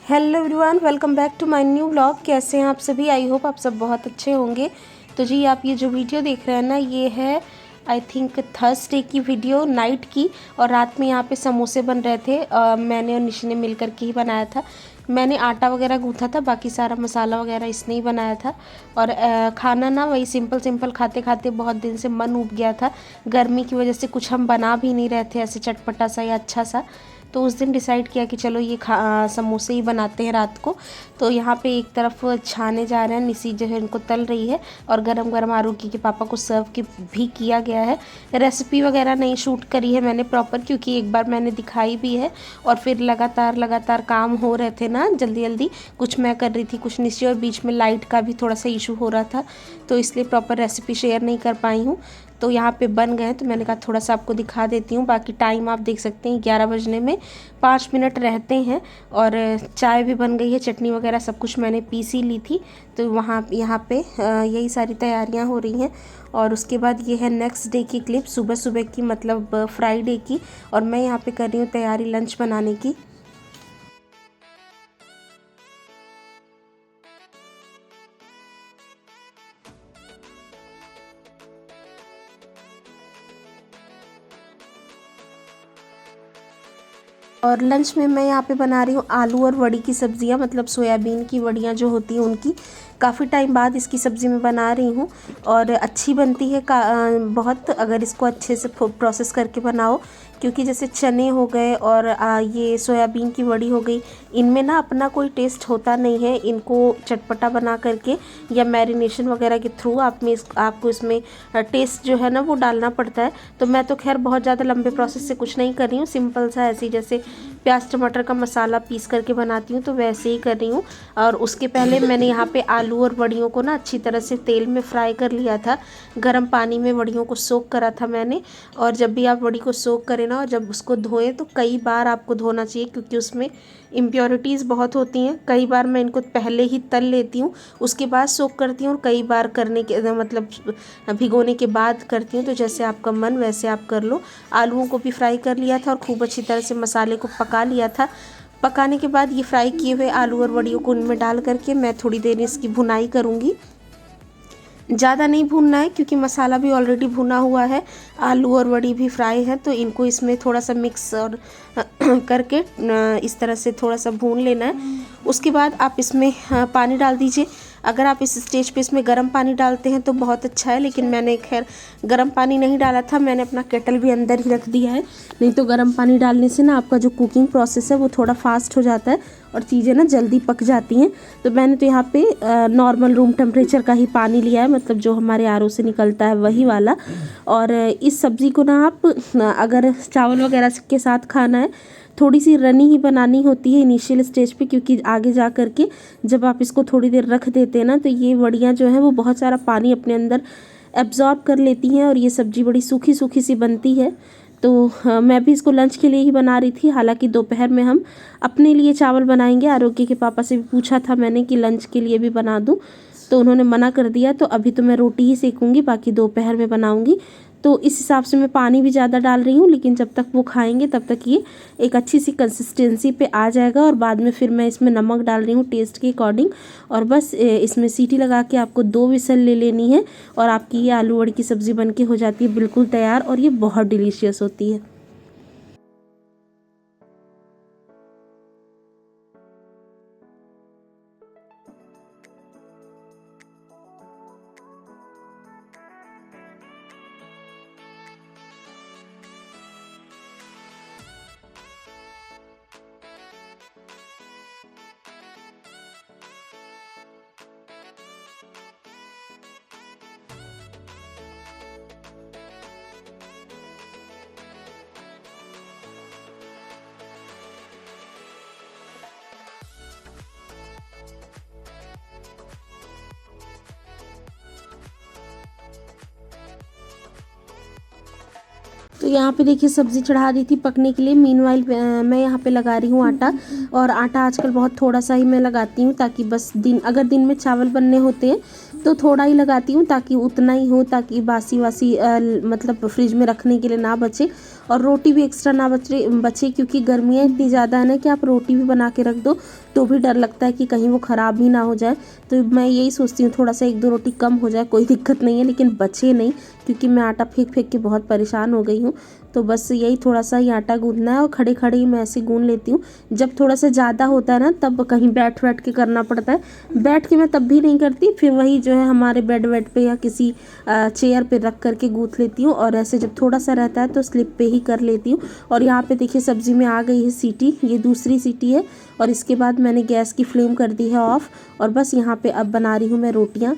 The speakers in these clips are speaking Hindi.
Hello everyone, welcome back to my new vlog. कैसे हैं आप सभी? आई होप आप सब बहुत अच्छे होंगे। तो जी, आप ये जो वीडियो देख रहे हैं ना, ये है आई थिंक थर्सडे की वीडियो, नाइट की। और रात में यहाँ पे समोसे बन रहे थे। मैंने और निशी ने मिल के ही बनाया था। मैंने आटा वगैरह गूँथा था, बाकी सारा मसाला वगैरह इसने ही बनाया था। और खाना ना वही सिंपल सिंपल खाते खाते बहुत दिन से मन उब गया था। गर्मी की वजह से कुछ हम बना भी नहीं रहे थे ऐसे चटपटा सा या अच्छा सा। तो उस दिन डिसाइड किया कि चलो ये समोसे ही बनाते हैं रात को। तो यहाँ पे एक तरफ छाने जा रहे हैं, निसी जो है इनको तल रही है, और गरम गरम आरुषि के पापा को सर्व भी किया गया है। रेसिपी वगैरह नहीं शूट करी है मैंने प्रॉपर, क्योंकि एक बार मैंने दिखाई भी है और फिर लगातार काम हो रहे थे ना, जल्दी जल्दी कुछ मैं कर रही थी, कुछ निशी, और बीच में लाइट का भी थोड़ा सा इशू हो रहा था, तो इसलिए प्रॉपर रेसिपी शेयर नहीं कर पाई हूँ। तो यहाँ पे बन गए, तो मैंने कहा थोड़ा सा आपको दिखा देती हूँ। बाकी टाइम आप देख सकते हैं 11 बजने में 5 मिनट रहते हैं। और चाय भी बन गई है, चटनी वगैरह सब कुछ मैंने पीस ही ली थी। तो वहाँ यहाँ पे यही सारी तैयारियाँ हो रही हैं। और उसके बाद ये है नेक्स्ट डे की क्लिप, सुबह सुबह की, मतलब फ्राइडे की। और मैं यहाँ पे कर रही हूँ तैयारी लंच बनाने की। और लंच में मैं यहाँ पे बना रही हूँ आलू और वड़ी की सब्जियाँ, मतलब सोयाबीन की वड़ियाँ जो होती हैं उनकी। काफ़ी टाइम बाद इसकी सब्ज़ी मैं बना रही हूँ, और अच्छी बनती है बहुत, अगर इसको अच्छे से प्रोसेस करके बनाओ। क्योंकि जैसे चने हो गए और ये सोयाबीन की वड़ी हो गई, इनमें ना अपना कोई टेस्ट होता नहीं है। इनको चटपटा बना करके या मैरिनेशन वगैरह के थ्रू आपको इसमें टेस्ट जो है ना वो डालना पड़ता है। तो मैं तो खैर बहुत ज़्यादा लंबे प्रोसेस से कुछ नहीं कर रही हूँ, सिंपल सा ऐसे ही जैसे प्याज टमाटर का मसाला पीस करके बनाती हूँ, तो वैसे ही कर रही हूँ। और उसके पहले मैंने यहाँ पे आलू और वड़ियों को ना अच्छी तरह से तेल में फ्राई कर लिया था। गर्म पानी में वड़ियों को सोक करा था मैंने। और जब भी आप वड़ी को सोक करें ना, और जब उसको धोएं, तो कई बार आपको धोना चाहिए, क्योंकि उसमें इम्प्योरिटीज़ बहुत होती हैं। कई बार मैं इनको पहले ही तल लेती हूँ, उसके बाद सोक करती हूँ, और कई बार करने के मतलब भिगोने के बाद करती हूँ। तो जैसे आपका मन वैसे आप कर लो। आलूओं को भी फ्राई कर लिया था और खूब अच्छी तरह से मसाले को पका लिया था। पकाने के बाद ये फ्राई किए हुए आलू और वड़ियों को उनमें डाल करके मैं थोड़ी देर इसकी भुनाई करूँगी। ज़्यादा नहीं भूनना है, क्योंकि मसाला भी ऑलरेडी भुना हुआ है, आलू और वड़ी भी फ्राई है। तो इनको इसमें थोड़ा सा मिक्स और करके इस तरह से थोड़ा सा भून लेना है। उसके बाद आप इसमें पानी डाल दीजिए। अगर आप इस स्टेज पे इसमें गर्म पानी डालते हैं तो बहुत अच्छा है, लेकिन मैंने खैर गर्म पानी नहीं डाला था, मैंने अपना केटल भी अंदर ही रख दिया है। नहीं तो गर्म पानी डालने से ना आपका जो कुकिंग प्रोसेस है वो थोड़ा फास्ट हो जाता है और चीज़ें ना जल्दी पक जाती हैं। तो मैंने तो यहाँ पे नॉर्मल रूम टेम्परेचर का ही पानी लिया है, मतलब जो हमारे आरओ से निकलता है वही वाला। और इस सब्ज़ी को ना आप अगर चावल वगैरह के साथ खाना है, थोड़ी सी रनी ही बनानी होती है इनिशियल स्टेज पे, क्योंकि आगे जा कर के जब आप इसको थोड़ी देर रख देते हैं ना, तो ये वड़ियाँ जो हैं वो बहुत सारा पानी अपने अंदर एब्जॉर्ब कर लेती हैं, और ये सब्ज़ी बड़ी सूखी सूखी सी बनती है। तो मैं भी इसको लंच के लिए ही बना रही थी। हालांकि दोपहर में हम अपने लिए चावल बनाएंगे। आरोग्य के पापा से भी पूछा था मैंने कि लंच के लिए भी बना दूं, तो उन्होंने मना कर दिया। तो अभी तो मैं रोटी ही सेकूंगी, बाकी दोपहर में बनाऊंगी। तो इस हिसाब से मैं पानी भी ज़्यादा डाल रही हूँ, लेकिन जब तक वो खाएंगे तब तक ये एक अच्छी सी कंसिस्टेंसी पे आ जाएगा। और बाद में फिर मैं इसमें नमक डाल रही हूँ टेस्ट के अकॉर्डिंग। और बस इसमें सीटी लगा के आपको 2 विसल ले लेनी है, और आपकी ये आलू वड़ी की सब्ज़ी बन के हो जाती है बिल्कुल तैयार, और ये बहुत डिलीशियस होती है। तो यहाँ पे देखिए सब्ज़ी चढ़ा दी थी पकने के लिए। मीनवाइल मैं यहाँ पे लगा रही हूँ आटा। और आटा आजकल बहुत थोड़ा सा ही मैं लगाती हूँ, ताकि बस अगर दिन में चावल बनने होते हैं तो थोड़ा ही लगाती हूँ, ताकि उतना ही हो, ताकि बासी वासी मतलब फ्रिज में रखने के लिए ना बचे, और रोटी भी एक्स्ट्रा ना बचे, क्योंकि गर्मियाँ इतनी ज़्यादा है ना कि आप रोटी भी बना के रख दो तो भी डर लगता है कि कहीं वो ख़राब ही ना हो जाए। तो मैं यही सोचती हूँ थोड़ा सा 1-2 रोटी कम हो जाए, कोई दिक्कत नहीं है, लेकिन बचे नहीं, क्योंकि मैं आटा फेंक फेंक के बहुत परेशान हो गई हूँ। तो बस यही थोड़ा सा ही आटा गूँथना है और खड़े खड़े ही मैं ऐसे गूँथ लेती हूँ। जब थोड़ा सा ज़्यादा होता है ना, तब कहीं बैठ बैठ के करना पड़ता है। बैठ के मैं तब भी नहीं करती, फिर वही जो है हमारे बेड वेड पे या किसी चेयर पे रख करके गूँथ लेती हूँ। और ऐसे जब थोड़ा सा रहता है तो स्लिप पे ही कर लेती हूँ। और यहाँ पे देखिए सब्ज़ी में आ गई है सीटी, ये दूसरी सीटी है। और इसके बाद मैंने गैस की फ्लेम कर दी है ऑफ़। और बस यहाँ पे अब बना रही हूँ मैं रोटियाँ।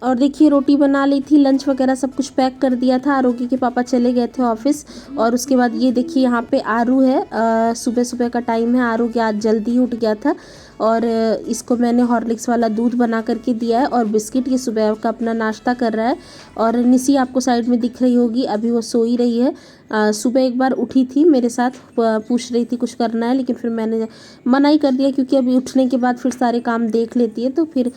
और देखिए रोटी बना ली थी, लंच वगैरह सब कुछ पैक कर दिया था। आरोगी के पापा चले गए थे ऑफिस। और उसके बाद ये देखिए यहाँ पे आरू है, सुबह सुबह का टाइम है। आरू के आज जल्दी उठ गया था और इसको मैंने हॉर्लिक्स वाला दूध बना करके दिया है और बिस्किट। ये सुबह का अपना नाश्ता कर रहा है। और निसी आपको साइड में दिख रही होगी, अभी वो सो ही रही है। सुबह एक बार उठी थी मेरे साथ, पूछ रही थी कुछ करना है, लेकिन फिर मैंने मना ही कर दिया, क्योंकि अभी उठने के बाद फिर सारे काम देख लेती है। तो फिर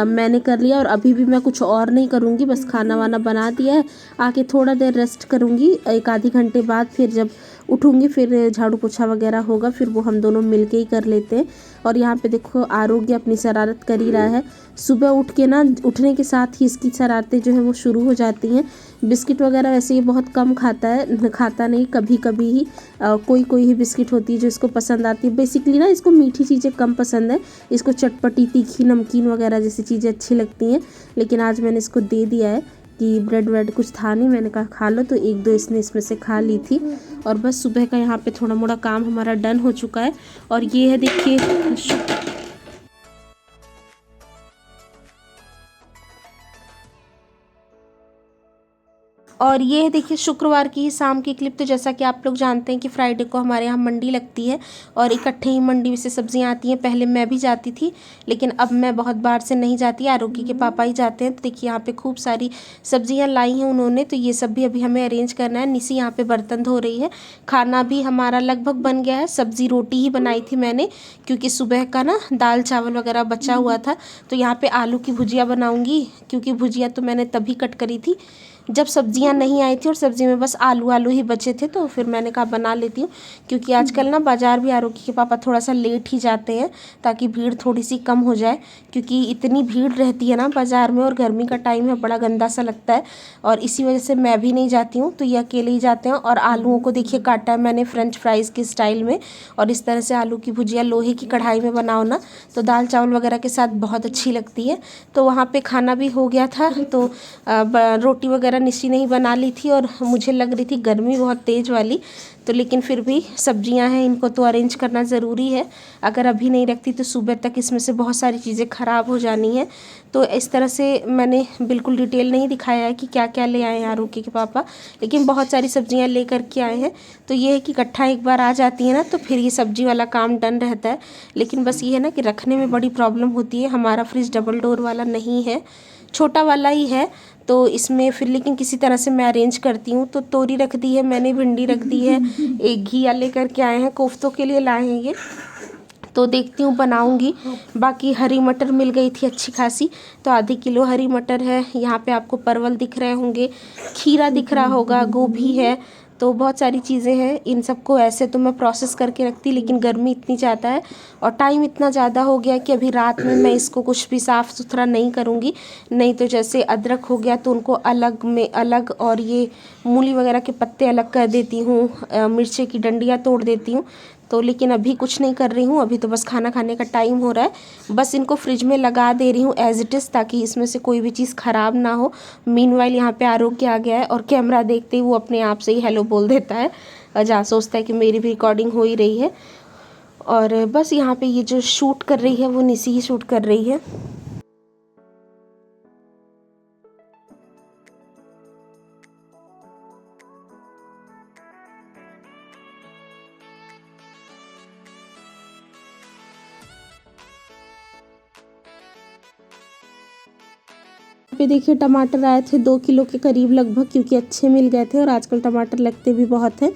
मैंने कर लिया। और अभी भी मैं कुछ और नहीं करूँगी, बस खाना वाना बना दिया है। आके थोड़ा देर रेस्ट करूँगी, 1 आधे घंटे बाद फिर जब उठूँगी फिर झाड़ू पोछा वगैरह होगा, फिर वो हम दोनों मिलके ही कर लेते हैं। और यहाँ पे देखो आरोग्य अपनी शरारत कर ही रहा है। सुबह उठ के ना, उठने के साथ ही इसकी शरारतें जो है वो शुरू हो जाती हैं। बिस्किट वगैरह वैसे ये बहुत कम खाता है, खाता नहीं, कभी कभी ही कोई कोई ही बिस्किट होती है जो इसको पसंद आती है। बेसिकली ना इसको मीठी चीज़ें कम पसंद है, इसको चटपटी तीखी नमकीन वगैरह जैसी चीज़ें अच्छी लगती हैं। लेकिन आज मैंने इसको दे दिया है कि ब्रेड व्रेड कुछ था नहीं, मैंने कहा खा लो, तो 1-2 इसने इसमें से खा ली थी। और बस सुबह का यहाँ पे थोड़ा मोड़ा काम हमारा डन हो चुका है। और ये है देखिए और ये है देखिए शुक्रवार की ही शाम की क्लिप। तो जैसा कि आप लोग जानते हैं कि फ्राइडे को हमारे यहाँ मंडी लगती है और इकट्ठे ही मंडी से सब्जियाँ आती हैं। पहले मैं भी जाती थी, लेकिन अब मैं बहुत बार से नहीं जाती, आरोगी के पापा ही जाते हैं। तो देखिए यहाँ पे खूब सारी सब्जियाँ लाई हैं उन्होंने, तो ये सब भी अभी हमें अरेंज करना है। निसी यहाँ पे बर्तन धो रही है। खाना भी हमारा लगभग बन गया है। सब्जी रोटी ही बनाई थी मैंने, क्योंकि सुबह का ना दाल चावल वगैरह बचा हुआ था। तो यहाँ पे आलू की भुजिया बनाऊँगी, क्योंकि भुजिया तो मैंने तभी कट करी थी जब सब्जियां नहीं आई थी और सब्जी में बस आलू आलू ही बचे थे। तो फिर मैंने कहा बना लेती हूँ, क्योंकि आजकल ना बाज़ार भी आरोगी के पापा थोड़ा सा लेट ही जाते हैं, ताकि भीड़ थोड़ी सी कम हो जाए। क्योंकि इतनी भीड़ रहती है ना बाज़ार में, और गर्मी का टाइम है, बड़ा गंदा सा लगता है। और इसी वजह से मैं भी नहीं जाती हूँ, तो ये अकेले ही जाते हैं। और आलूओं को देखिए काटा है मैंने फ्रेंच फ्राइज़ के स्टाइल में। और इस तरह से आलू की भुजिया लोहे की कढ़ाई में बनाओ ना, तो दाल चावल वगैरह के साथ बहुत अच्छी लगती है। तो वहाँ पे खाना भी हो गया था, तो रोटी वगैरह निशी ने ही बना ली थी। और मुझे लग रही थी गर्मी बहुत तेज़ वाली, तो लेकिन फिर भी सब्जियां हैं, इनको तो अरेंज करना ज़रूरी है। अगर अभी नहीं रखती तो सुबह तक इसमें से बहुत सारी चीज़ें ख़राब हो जानी है। तो इस तरह से मैंने बिल्कुल डिटेल नहीं दिखाया है कि क्या क्या ले आए हैं आरोगी के पापा, लेकिन बहुत सारी सब्जियां ले कर के आए हैं। तो ये है कि इकट्ठा एक बार आ जाती है ना, तो फिर ये सब्जी वाला काम डन रहता है। लेकिन बस ये है ना कि रखने में बड़ी प्रॉब्लम होती है। हमारा फ्रिज डबल डोर वाला नहीं है, छोटा वाला ही है। तो इसमें फिर लेकिन किसी तरह से मैं अरेंज करती हूँ। तो तोरी रख दी है मैंने, भिंडी रख दी है, एक घिया लेकर के आए हैं, कोफ्तों के लिए लाए हैं ये, तो देखती हूँ बनाऊँगी। बाकी हरी मटर मिल गई थी अच्छी खासी, तो आधी किलो हरी मटर है। यहाँ पे आपको परवल दिख रहे होंगे, खीरा दिख रहा होगा, गोभी है। तो बहुत सारी चीज़ें हैं। इन सबको ऐसे तो मैं प्रोसेस करके रखती, लेकिन गर्मी इतनी ज़्यादा है और टाइम इतना ज़्यादा हो गया कि अभी रात में मैं इसको कुछ भी साफ़ सुथरा नहीं करूँगी। नहीं तो जैसे अदरक हो गया तो उनको अलग में अलग, और ये मूली वगैरह के पत्ते अलग कर देती हूँ, मिर्ची की डंडियाँ तोड़ देती हूँ। तो लेकिन अभी कुछ नहीं कर रही हूँ, अभी तो बस खाना खाने का टाइम हो रहा है। बस इनको फ्रिज में लगा दे रही हूँ एज़ इट इज़, ताकि इसमें से कोई भी चीज़ ख़राब ना हो। मीनवाइल यहाँ पे आरोग्य आ गया है और कैमरा देखते ही वो अपने आप से ही हेलो बोल देता है, जहाँ सोचता है कि मेरी भी रिकॉर्डिंग हो ही रही है। और बस यहाँ पे ये जो शूट कर रही है वो निसी ही शूट कर रही है। पे देखिए टमाटर आए थे 2 किलो के करीब लगभग, क्योंकि अच्छे मिल गए थे और आजकल टमाटर लगते भी बहुत हैं।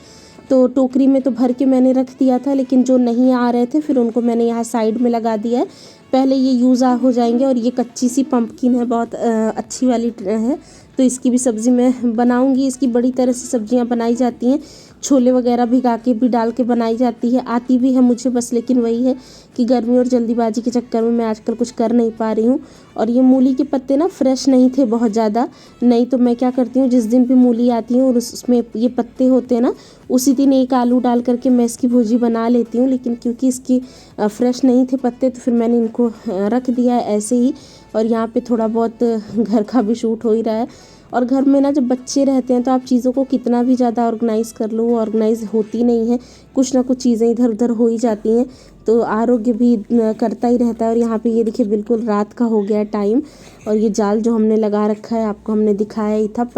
तो टोकरी में तो भर के मैंने रख दिया था, लेकिन जो नहीं आ रहे थे फिर उनको मैंने यहाँ साइड में लगा दिया है। पहले ये यूज़ हो जाएंगे। और ये कच्ची सी पंपकिन है, बहुत अच्छी वाली है, तो इसकी भी सब्ज़ी मैं बनाऊंगी। इसकी बड़ी तरह से सब्जियां बनाई जाती हैं, छोले वगैरह भिगा के भी डाल के बनाई जाती है, आती भी है मुझे बस, लेकिन वही है कि गर्मी और जल्दीबाजी के चक्कर में मैं आजकल कुछ कर नहीं पा रही हूँ। और ये मूली के पत्ते ना फ्रेश नहीं थे बहुत ज़्यादा, नहीं तो मैं क्या करती हूँ, जिस दिन भी मूली आती है और उसमें ये पत्ते होते हैं ना, उसी दिन एक आलू डाल करके मैं इसकी भुर्जी बना लेती हूँ। लेकिन क्योंकि इसकी फ्रेश नहीं थे पत्ते, तो फिर मैंने इनको रख दिया है ऐसे ही। और यहाँ पे थोड़ा बहुत घर का भी शूट हो ही रहा है। और घर में ना जब बच्चे रहते हैं तो आप चीज़ों को कितना भी ज़्यादा ऑर्गेनाइज़ कर लो, ऑर्गेनाइज होती नहीं है, कुछ ना कुछ चीज़ें इधर उधर हो ही जाती हैं। तो आरोग्य भी करता ही रहता है। और यहाँ पे ये देखिए बिल्कुल रात का हो गया टाइम, और ये जाल जो हमने लगा रखा है आपको हमने दिखाया ही था,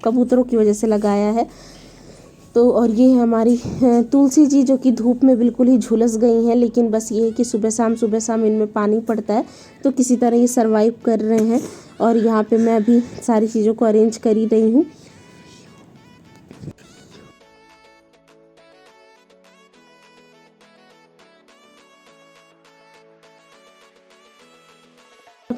कबूतरों की वजह से लगाया है। तो और ये हमारी तुलसी जी जो कि धूप में बिल्कुल ही झुलस गई हैं, लेकिन बस ये है कि सुबह शाम इनमें पानी पड़ता है, तो किसी तरह ये सरवाइव कर रहे हैं। और यहाँ पे मैं अभी सारी चीज़ों को अरेंज कर ही रही हूँ।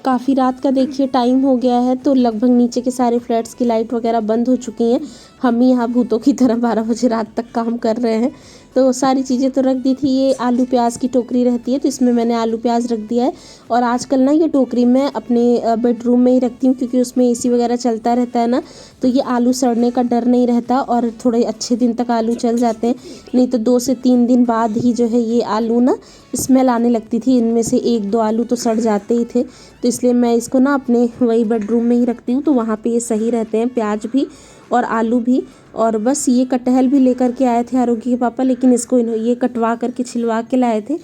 काफ़ी रात का देखिए टाइम हो गया है, तो लगभग नीचे के सारे फ्लैट्स की लाइट वगैरह बंद हो चुकी हैं। हम ही यहाँ भूतों की तरह 12 बजे रात तक काम कर रहे हैं। तो सारी चीज़ें तो रख दी थी। ये आलू प्याज की टोकरी रहती है, तो इसमें मैंने आलू प्याज रख दिया है। और आजकल ना ये टोकरी मैं अपने बेडरूम में ही रखती हूँ, क्योंकि उसमें एसी वगैरह चलता रहता है ना, तो ये आलू सड़ने का डर नहीं रहता और थोड़े अच्छे दिन तक आलू चल जाते हैं। नहीं तो 2 से 3 दिन बाद ही जो है ये आलू ना स्मेल आने लगती थी, इनमें से 1-2 आलू तो सड़ जाते ही थे। तो इसलिए मैं इसको ना अपने वही बेडरूम में ही रखती हूँ, तो वहाँ पे ये सही रहते हैं, प्याज भी और आलू भी। और बस ये कटहल भी लेकर के आए थे आरोग्य के पापा, लेकिन इसको ये कटवा करके छिलवा के लाए थे,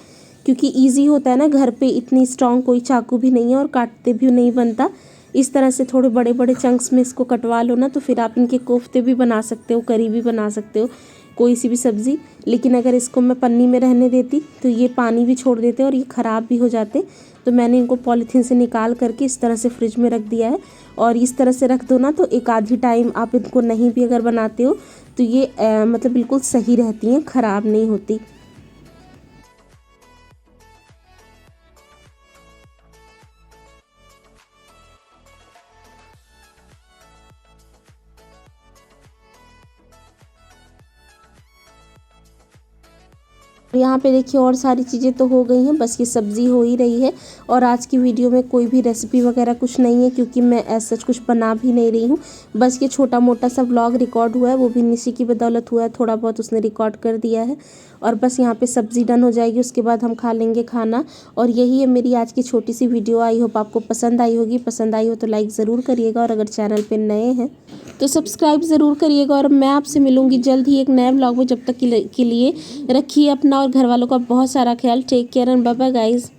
क्योंकि ईजी होता है ना, घर पे इतनी स्ट्रॉन्ग कोई चाकू भी नहीं है और काटते भी नहीं बनता। इस तरह से थोड़े बड़े बड़े चंक्स में इसको कटवा लो ना, तो फिर आप इनके कोफ्ते भी बना सकते हो, करी भी बना सकते हो, कोई सी भी सब्ज़ी। लेकिन अगर इसको मैं पन्नी में रहने देती तो ये पानी भी छोड़ देते और ये ख़राब भी हो जाते। तो मैंने इनको पॉलीथीन से निकाल करके इस तरह से फ्रिज में रख दिया है। और इस तरह से रख दो ना, तो एक आधी टाइम आप इनको नहीं भी अगर बनाते हो तो ये मतलब बिल्कुल सही रहती हैं, ख़राब नहीं होती। यहाँ पे देखिए और सारी चीज़ें तो हो गई हैं, बस ये सब्ज़ी हो ही रही है। और आज की वीडियो में कोई भी रेसिपी वगैरह कुछ नहीं है, क्योंकि मैं ऐसा कुछ बना भी नहीं रही हूँ। बस ये छोटा मोटा सा व्लॉग रिकॉर्ड हुआ है, वो भी निशी की बदौलत हुआ है, थोड़ा बहुत उसने रिकॉर्ड कर दिया है। और बस यहाँ पे सब्ज़ी डन हो जाएगी, उसके बाद हम खा लेंगे खाना। और यही है मेरी आज की छोटी सी वीडियो। आई होप आपको पसंद आई होगी। पसंद आई हो तो लाइक ज़रूर करिएगा, और अगर चैनल पे नए हैं तो सब्सक्राइब ज़रूर करिएगा। और मैं आपसे मिलूँगी जल्द ही एक नए व्लॉग में। जब तक के लिए रखिए अपना और घर वालों का बहुत सारा ख्याल। Take care and bye bye guys.